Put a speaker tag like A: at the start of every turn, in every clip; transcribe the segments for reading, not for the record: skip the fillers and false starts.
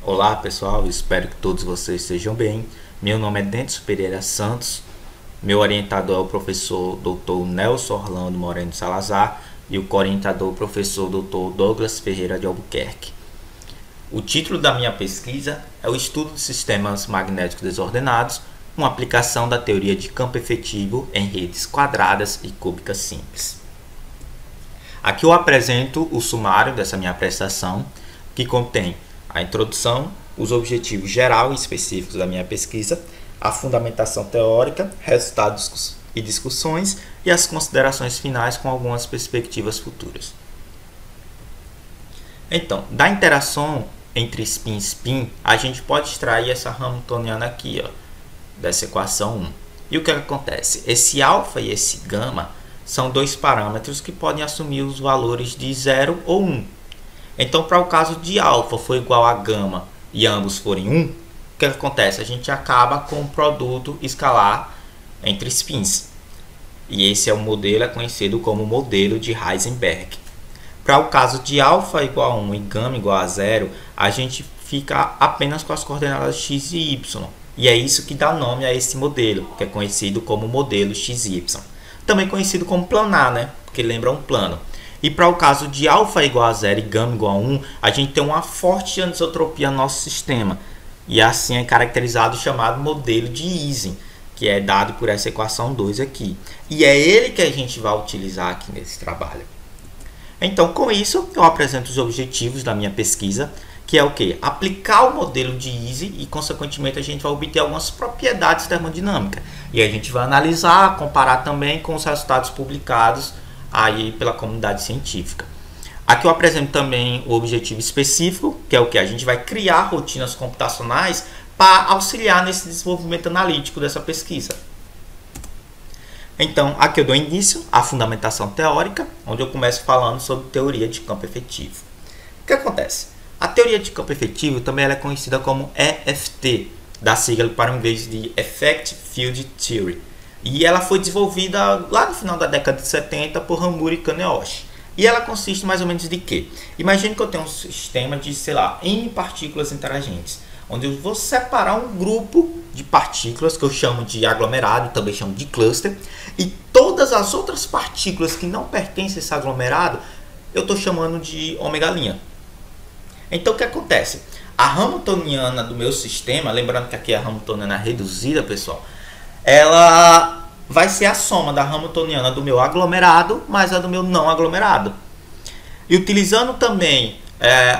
A: Olá pessoal, espero que todos vocês estejam bem. Meu nome é Dentos Pereira Santos, meu orientador é o professor Dr. Nelson Orlando Moreno Salazar e o co-orientador o professor Dr. Douglas Ferreira de Albuquerque. O título da minha pesquisa é o Estudo de Sistemas Magnéticos Desordenados, uma aplicação da teoria de campo efetivo em redes quadradas e cúbicas simples. Aqui eu apresento o sumário dessa minha apresentação, que contém a introdução, os objetivos geral e específicos da minha pesquisa, a fundamentação teórica, resultados e discussões e as considerações finais com algumas perspectivas futuras. Então, da interação entre spin e spin, a gente pode extrair essa Hamiltoniana aqui, ó, dessa equação 1. E o que acontece? Esse alfa e esse gama são dois parâmetros que podem assumir os valores de 0 ou 1. Então, para o caso de alfa for igual a gama e ambos forem 1, o que acontece? A gente acaba com o produto escalar entre spins. E esse é o modelo, é conhecido como modelo de Heisenberg. Para o caso de alfa igual a 1 e gama igual a 0, a gente fica apenas com as coordenadas x e y. E é isso que dá nome a esse modelo, que é conhecido como modelo XY. Também conhecido como planar, né? Porque lembra um plano. E para o caso de alfa igual a 0 e gama igual a 1, a gente tem uma forte anisotropia no nosso sistema. E assim é caracterizado o chamado modelo de Ising, que é dado por essa equação 2 aqui. E é ele que a gente vai utilizar aqui nesse trabalho. Então, com isso, eu apresento os objetivos da minha pesquisa, que é o quê? Aplicar o modelo de Ising e, consequentemente, a gente vai obter algumas propriedades termodinâmicas. E a gente vai analisar, comparar também com os resultados publicados aí pela comunidade científica. Aqui eu apresento também o objetivo específico, que é o que? A gente vai criar rotinas computacionais para auxiliar nesse desenvolvimento analítico dessa pesquisa. Então, aqui eu dou início à fundamentação teórica, onde eu começo falando sobre teoria de campo efetivo. O que acontece? A teoria de campo efetivo também ela é conhecida como EFT, da sigla para o inglês de Effective Field Theory. E ela foi desenvolvida lá no final da década de 70 por Hamuri e Kaneoshi. E ela consiste mais ou menos de quê? Imagine que eu tenho um sistema de, sei lá, N partículas interagentes, onde eu vou separar um grupo de partículas que eu chamo de aglomerado, também chamo de cluster, e todas as outras partículas que não pertencem a esse aglomerado, eu estou chamando de ômega'. Então o que acontece? A Hamiltoniana do meu sistema, lembrando que aqui é a Hamiltoniana reduzida, pessoal, ela vai ser a soma da Hamiltoniana do meu aglomerado mais a do meu não aglomerado. E utilizando também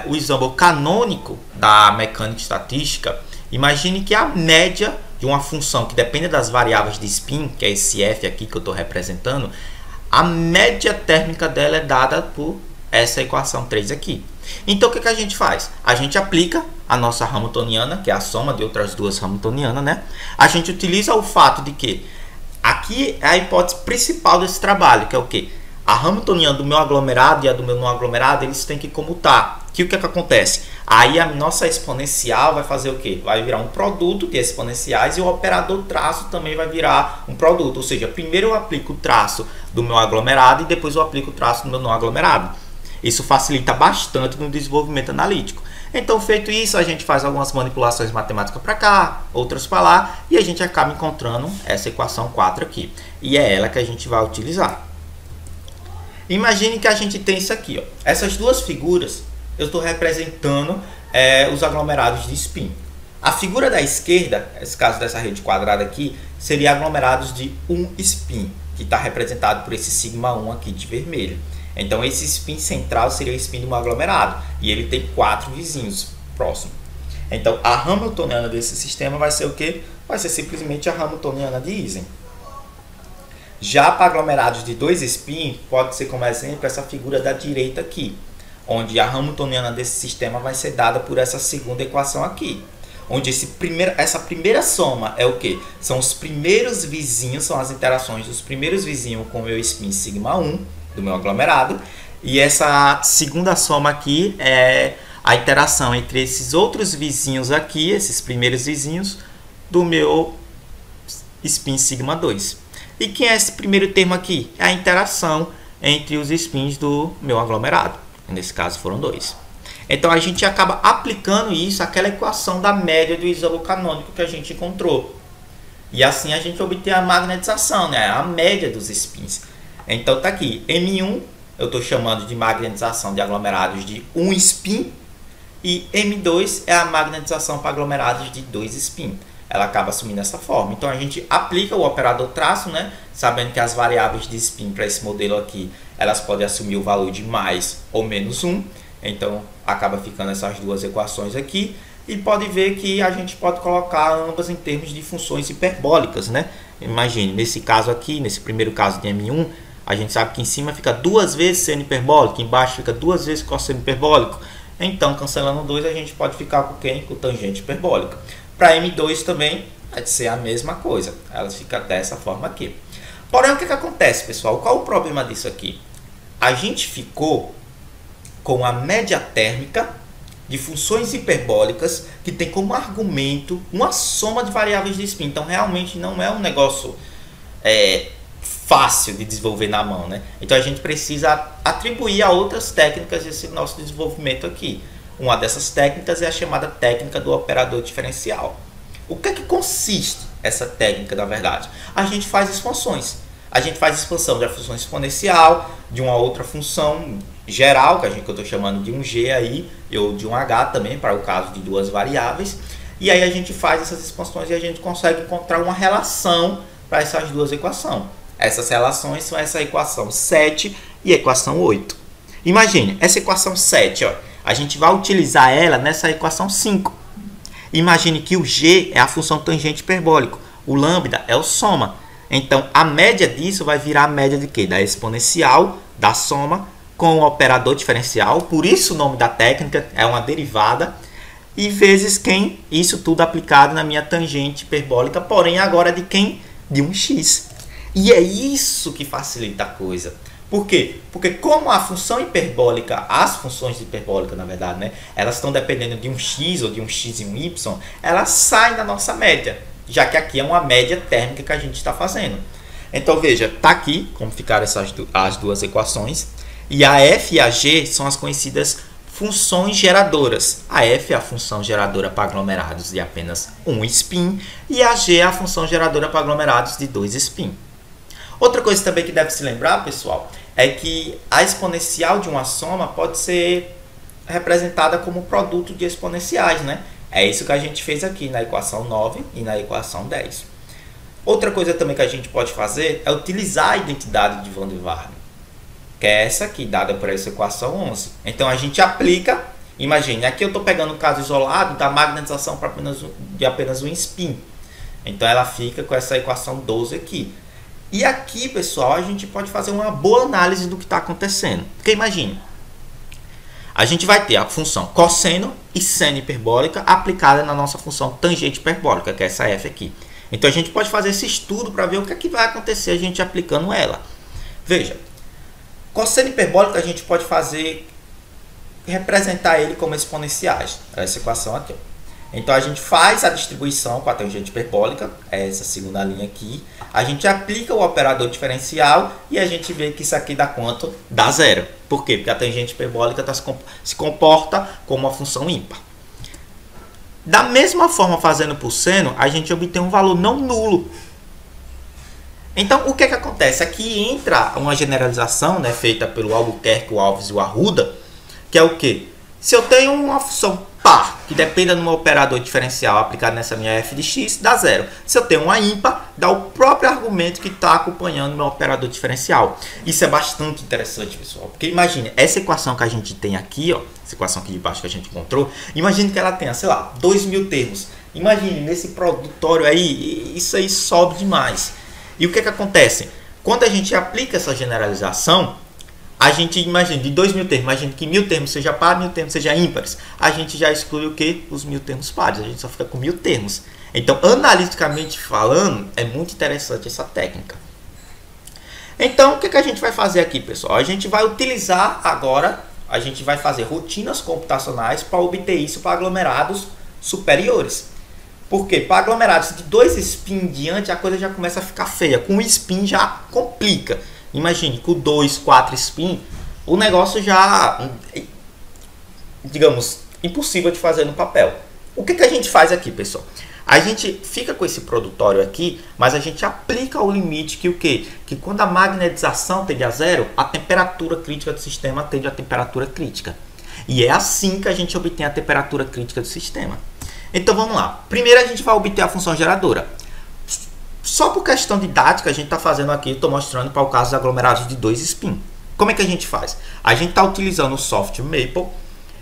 A: o exame canônico da mecânica estatística, imagine que a média de uma função que depende das variáveis de spin, que é esse f aqui que eu estou representando, a média térmica dela é dada por essa equação 3 aqui. Então o que a gente faz? A gente aplica a nossa Hamiltoniana, que é a soma de outras duas Hamiltonianas, né? A gente utiliza o fato de que aqui é a hipótese principal desse trabalho, que é o quê? A Hamiltoniana do meu aglomerado e a do meu não aglomerado, eles têm que comutar. Que o que acontece? Aí a nossa exponencial vai fazer o quê? Vai virar um produto de exponenciais e o operador traço também vai virar um produto. Ou seja, primeiro eu aplico o traço do meu aglomerado e depois eu aplico o traço do meu não aglomerado. Isso facilita bastante no desenvolvimento analítico. Então, feito isso, a gente faz algumas manipulações matemáticas para cá, outras para lá, e a gente acaba encontrando essa equação 4 aqui. E é ela que a gente vai utilizar. Imagine que a gente tem isso aqui, ó. Essas duas figuras, eu estou representando os aglomerados de spin. A figura da esquerda, nesse caso dessa rede quadrada aqui, seria aglomerados de 1 spin, que está representado por esse sigma 1 aqui de vermelho. Então, esse spin central seria o spin do meu aglomerado. E ele tem 4 vizinhos próximos. Então, a Hamiltoniana desse sistema vai ser o quê? Vai ser simplesmente a Hamiltoniana de Ising. Já para aglomerados de 2 spin, pode ser como exemplo essa figura da direita aqui. Onde a Hamiltoniana desse sistema vai ser dada por essa segunda equação aqui. Onde essa primeira soma é o quê? São os primeiros vizinhos, são as interações dos primeiros vizinhos com o meu spin sigma 1. Do meu aglomerado, e essa segunda soma aqui é a interação entre esses outros vizinhos aqui, esses primeiros vizinhos do meu spin sigma 2. E quem é esse primeiro termo aqui? É a interação entre os spins do meu aglomerado. Nesse caso foram 2. Então a gente acaba aplicando isso àquela equação da média do isocanônico que a gente encontrou. E assim a gente obtém a magnetização, né? A média dos spins. Então tá aqui, M1 eu estou chamando de magnetização de aglomerados de 1 spin. E M2 é a magnetização para aglomerados de 2 spin. Ela acaba assumindo essa forma. Então a gente aplica o operador traço, né? Sabendo que as variáveis de spin para esse modelo aqui, elas podem assumir o valor de mais ou menos 1. Então acaba ficando essas duas equações aqui. E pode ver que a gente pode colocar ambas em termos de funções hiperbólicas, né? Imagine, nesse caso aqui, nesse primeiro caso de M1, a gente sabe que em cima fica 2 vezes seno hiperbólico, embaixo fica 2 vezes cosseno hiperbólico. Então, cancelando 2, a gente pode ficar com quem? Com tangente hiperbólica. Para M2 também vai ser a mesma coisa. Ela fica dessa forma aqui. Porém, o que acontece, pessoal? Qual o problema disso aqui? A gente ficou com a média térmica de funções hiperbólicas que tem como argumento uma soma de variáveis de spin. Então, realmente não é um negócio fácil de desenvolver na mão, né? Então, a gente precisa atribuir a outras técnicas esse nosso desenvolvimento aqui. Uma dessas técnicas é a chamada técnica do operador diferencial. O que é que consiste essa técnica, na verdade? A gente faz expansões. A gente faz expansão da função exponencial, de uma outra função geral, que eu estou chamando de um G aí, ou de um H também, para o caso de duas variáveis. E aí a gente faz essas expansões e a gente consegue encontrar uma relação para essas duas equações. Essas relações são essa equação 7 e a equação 8. Imagine, essa equação 7, ó, a gente vai utilizar ela nessa equação 5. Imagine que o G é a função tangente hiperbólico, o lambda é o soma. Então, a média disso vai virar a média de quê? Da exponencial, da soma, com o operador diferencial. Por isso o nome da técnica é uma derivada. E vezes quem? Isso tudo aplicado na minha tangente hiperbólica, porém agora de quem? De um x. E é isso que facilita a coisa. Por quê? Porque como a função hiperbólica, as funções hiperbólicas, na verdade, né, elas estão dependendo de um x ou de um x e um y, elas saem da nossa média, já que aqui é uma média térmica que a gente está fazendo. Então, veja, está aqui como ficaram as duas equações, e a f e a g são as conhecidas funções geradoras. A f é a função geradora para aglomerados de apenas 1 spin, e a g é a função geradora para aglomerados de 2 spin. Outra coisa também que deve se lembrar, pessoal, é que a exponencial de uma soma pode ser representada como produto de exponenciais, né? É isso que a gente fez aqui na equação 9 e na equação 10. Outra coisa também que a gente pode fazer é utilizar a identidade de Van der Waals, que é essa aqui, dada por essa equação 11. Então, a gente aplica, imagine, aqui eu estou pegando um caso isolado da magnetização de apenas um spin. Então, ela fica com essa equação 12 aqui. E aqui, pessoal, a gente pode fazer uma boa análise do que está acontecendo. Porque imagine, a gente vai ter a função cosseno e seno hiperbólica aplicada na nossa função tangente hiperbólica, que é essa f aqui. Então a gente pode fazer esse estudo para ver o que é que vai acontecer a gente aplicando ela. Veja, cosseno hiperbólico a gente pode representar ele como exponenciais. Essa equação aqui. Então a gente faz a distribuição com a tangente hiperbólica, essa segunda linha aqui. A gente aplica o operador diferencial e a gente vê que isso aqui dá quanto? Dá zero. Por quê? Porque a tangente hiperbólica se comporta como uma função ímpar. Da mesma forma, fazendo por seno, a gente obtém um valor não nulo. Então, o que acontece? Aqui entra uma generalização, né, feita pelo Albuquerque, o Alves e o Arruda, que é o quê? Se eu tenho uma função par, que dependa de um operador diferencial aplicado nessa minha f de x, dá zero. Se eu tenho uma ímpar, dá o próprio argumento que está acompanhando o meu operador diferencial. Isso é bastante interessante, pessoal. Porque imagine, essa equação que a gente tem aqui, ó, essa equação aqui de baixo que a gente encontrou, imagine que ela tenha, sei lá, 2.000 termos. Imagine, nesse produtório aí, isso aí sobe demais. E o que acontece? Quando a gente aplica essa generalização, a gente imagina, de 2.000 termos, imagina que 1.000 termos seja par, 1.000 termos seja ímpares. A gente já exclui o que? Os 1.000 termos pares. A gente só fica com 1.000 termos. Então, analiticamente falando, é muito interessante essa técnica. Então, o que a gente vai fazer aqui, pessoal? A gente vai utilizar agora, a gente vai fazer rotinas computacionais para obter isso para aglomerados superiores. Por quê? Para aglomerados de 2 spin em diante, a coisa já começa a ficar feia. Com 1 spin já complica. Imagine, com 2, 4 spin, o negócio já digamos, impossível de fazer no papel. O que a gente faz aqui, pessoal? A gente fica com esse produtório aqui, mas a gente aplica o limite que o quê? Que quando a magnetização tende a zero, a temperatura crítica do sistema tende a temperatura crítica. E é assim que a gente obtém a temperatura crítica do sistema. Então vamos lá. Primeiro a gente vai obter a função geradora. Só por questão didática a gente está fazendo aqui, estou mostrando para o caso dos aglomerados de 2 spin. Como é que a gente faz? A gente está utilizando o software Maple.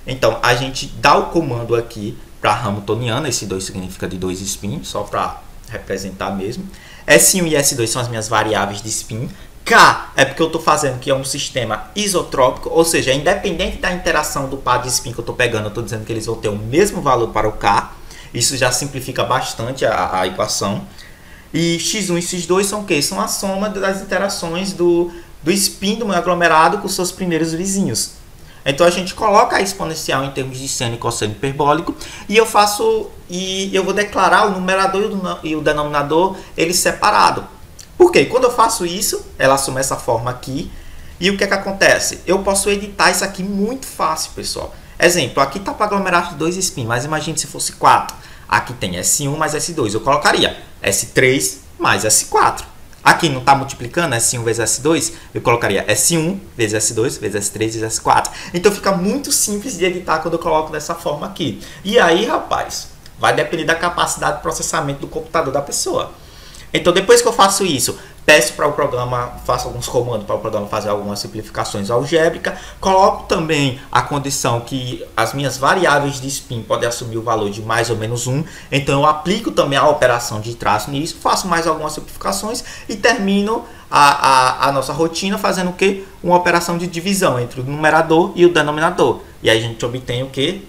A: Então a gente dá o comando aqui para Hamiltoniana, esse 2 significa de 2 spin, só para representar mesmo. S1 e S2 são as minhas variáveis de spin. K é porque eu estou fazendo que é um sistema isotrópico, ou seja, independente da interação do par de spin que eu estou pegando, eu estou dizendo que eles vão ter o mesmo valor para o K. Isso já simplifica bastante a equação. E X1 e X2 são o quê? São a soma das interações do spin do meu aglomerado com seus primeiros vizinhos. Então a gente coloca a exponencial em termos de seno e cosseno hiperbólico e eu vou declarar o numerador e o denominador eles separados. Por quê? Quando eu faço isso, ela assume essa forma aqui. E o que acontece? Eu posso editar isso aqui muito fácil, pessoal. Exemplo, aqui está para aglomerar 2 spin, mas imagine se fosse 4. Aqui tem S1 mais S2. Eu colocaria S3 mais S4. Aqui não está multiplicando S1 vezes S2, eu colocaria S1 vezes S2 vezes S3 vezes S4. Então fica muito simples de editar quando eu coloco dessa forma aqui. E aí, rapaz, vai depender da capacidade de processamento do computador da pessoa. Então depois que eu faço isso, peço para o programa, faço alguns comandos para o programa fazer algumas simplificações algébricas, coloco também a condição que as minhas variáveis de spin podem assumir o valor de mais ou menos 1, então eu aplico também a operação de traço nisso, faço mais algumas simplificações e termino a nossa rotina fazendo o quê? Uma operação de divisão entre o numerador e o denominador. E aí a gente obtém o quê?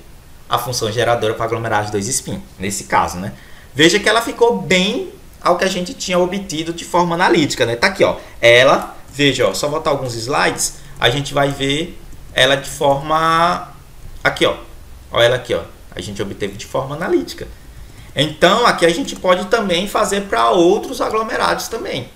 A: A função geradora para aglomerar as 2 spin, nesse caso, né? Veja que ela ficou bem ao que a gente tinha obtido de forma analítica, né? Tá aqui, ó. Ela, veja, ó, só botar alguns slides, a gente vai ver ela de forma aqui, ó. Olha ela aqui, ó. A gente obteve de forma analítica. Então, aqui a gente pode também fazer para outros aglomerados também.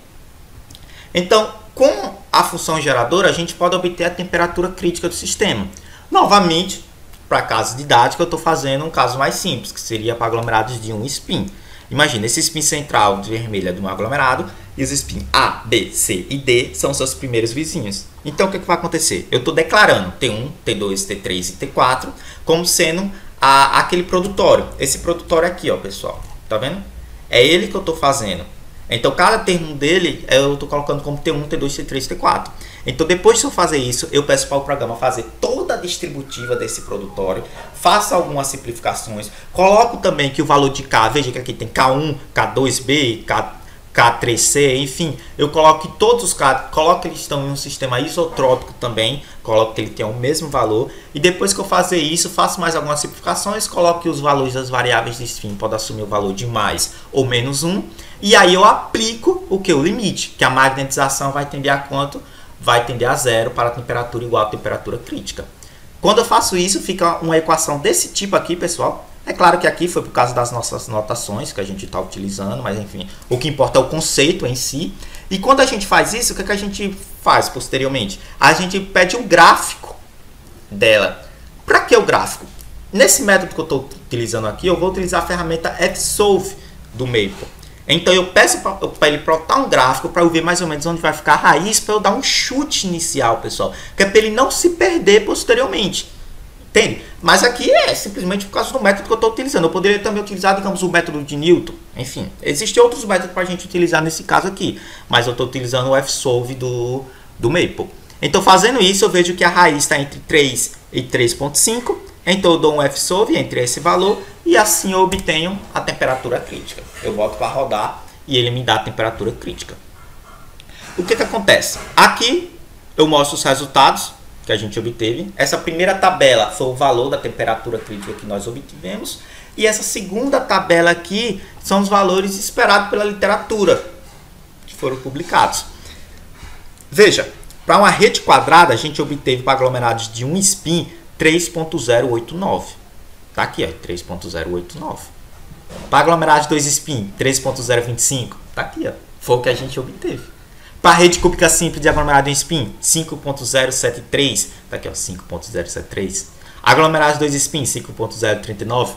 A: Então, com a função geradora, a gente pode obter a temperatura crítica do sistema. Novamente, para caso didático, eu estou fazendo um caso mais simples, que seria para aglomerados de 1 spin. Imagina, esse spin central de vermelho é de um aglomerado e os spin A, B, C e D são seus primeiros vizinhos. Então, o que vai acontecer? Eu estou declarando T1, T2, T3 e T4 como sendo aquele produtório. Esse produtório aqui, ó, pessoal. Tá vendo? É ele que eu estou fazendo. Então, cada termo dele eu estou colocando como T1, T2, T3 e T4. Então, depois de eu fazer isso, eu peço para o programa fazer toda a distributiva desse produtório, faça algumas simplificações, coloco também que o valor de K, veja que aqui tem K1, K2B, K3C, enfim, eu coloco que todos os K, coloco que eles estão em um sistema isotrópico também, coloco que ele tem o mesmo valor, e depois que eu fazer isso, faço mais algumas simplificações, coloco que os valores das variáveis de spin podem assumir o valor de mais ou menos 1, e aí eu aplico o que? O limite, que a magnetização vai tender a quanto? Vai tender a zero para a temperatura igual à temperatura crítica. Quando eu faço isso, fica uma equação desse tipo aqui, pessoal. É claro que aqui foi por causa das nossas notações que a gente está utilizando, mas enfim, o que importa é o conceito em si. E quando a gente faz isso, o que a gente faz posteriormente? A gente pede um gráfico dela. Para que o gráfico? Nesse método que eu estou utilizando aqui, eu vou utilizar a ferramenta Xsolve do Maple. Então eu peço para ele plotar um gráfico para eu ver mais ou menos onde vai ficar a raiz, para eu dar um chute inicial, pessoal. Que é para ele não se perder posteriormente. Entende? Mas aqui é simplesmente por causa do método que eu estou utilizando. Eu poderia também utilizar, digamos, o método de Newton. Enfim, existem outros métodos para a gente utilizar nesse caso aqui. Mas eu estou utilizando o Fsolve do Maple. Então fazendo isso, eu vejo que a raiz está entre 3 e 3.5. Então eu dou um Fsolve entre esse valor e assim eu obtenho a temperatura crítica. Eu boto para rodar e ele me dá a temperatura crítica. O que acontece? Aqui eu mostro os resultados que a gente obteve. Essa primeira tabela foi o valor da temperatura crítica que nós obtivemos. E essa segunda tabela aqui são os valores esperados pela literatura que foram publicados. Veja, para uma rede quadrada a gente obteve para aglomerados de 1 spin 3.089. Tá aqui, ó, 3.089. Para aglomerados de 2 spin, 3.025. Tá aqui, ó. Foi o que a gente obteve. Para rede cúbica simples de aglomerado em spin, 5.073. Tá aqui, ó, 5.073. Aglomerados 2 spin 5.039,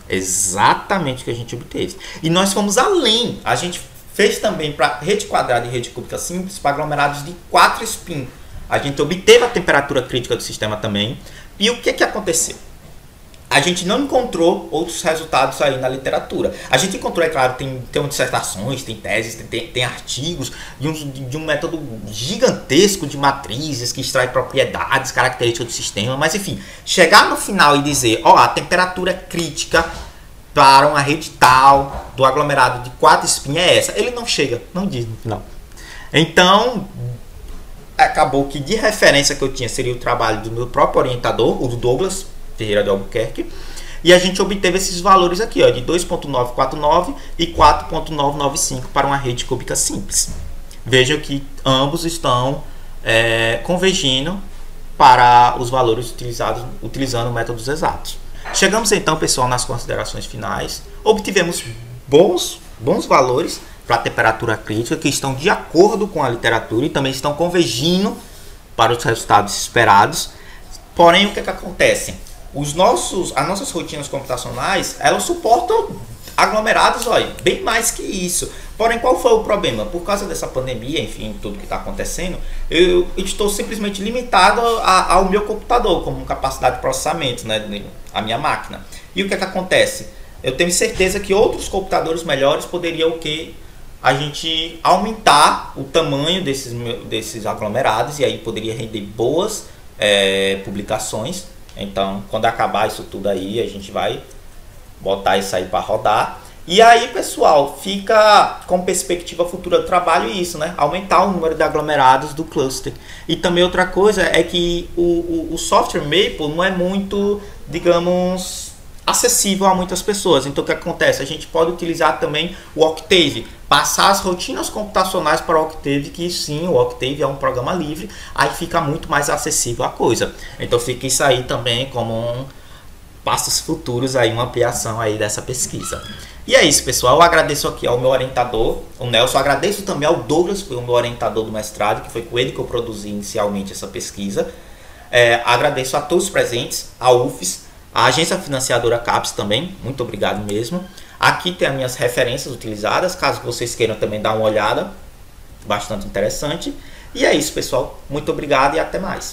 A: exatamente o que a gente obteve. E nós fomos além, a gente fez também para rede quadrada e rede cúbica simples para aglomerados de 4 spin. A gente obteve a temperatura crítica do sistema também. E o que aconteceu? A gente não encontrou outros resultados aí na literatura. A gente encontrou, é claro, tem dissertações, tem teses, tem artigos de um método gigantesco de matrizes que extrai propriedades, características do sistema, mas enfim, chegar no final e dizer, ó, a temperatura crítica para uma rede tal do aglomerado de 4 spin é essa. Ele não chega, não diz no final. Então, acabou que de referência que eu tinha seria o trabalho do meu próprio orientador, o do Douglas Ferreira de Albuquerque, e a gente obteve esses valores aqui, ó, de 2.949 e 4.995 para uma rede cúbica simples. Vejam que ambos estão convergindo para os valores utilizados utilizando métodos exatos. Chegamos então, pessoal, nas considerações finais. Obtivemos bons valores para a temperatura crítica que estão de acordo com a literatura e também estão convergindo para os resultados esperados. Porém, o que acontece? As nossas rotinas computacionais, elas suportam aglomerados, olha, bem mais que isso. Porém, qual foi o problema? Por causa dessa pandemia, enfim, tudo que está acontecendo, eu estou simplesmente limitado ao meu computador, como capacidade de processamento, né, a minha máquina. E o que acontece? Eu tenho certeza que outros computadores melhores poderiam a gente aumentar o tamanho desses aglomerados e aí poderia render boas publicações. Então, quando acabar isso tudo aí, a gente vai botar isso aí para rodar. E aí, pessoal, fica com perspectiva futura do trabalho isso, né? Aumentar o número de aglomerados do cluster. E também outra coisa é que o software Maple não é muito, digamos, acessível a muitas pessoas. Então, o que acontece? A gente pode utilizar também o Octave, passar as rotinas computacionais para o Octave, que sim, o Octave é um programa livre, aí fica muito mais acessível a coisa. Então, fica isso aí também como passos futuros, aí, uma ampliação aí dessa pesquisa. E é isso, pessoal. Eu agradeço aqui ao meu orientador, o Nelson. Eu agradeço também ao Douglas, que foi o meu orientador do mestrado, que foi com ele que eu produzi inicialmente essa pesquisa. Agradeço a todos os presentes, a UFES, a agência financiadora CAPES também, muito obrigado mesmo. Aqui tem as minhas referências utilizadas, caso vocês queiram também dar uma olhada, bastante interessante. E é isso, pessoal. Muito obrigado e até mais.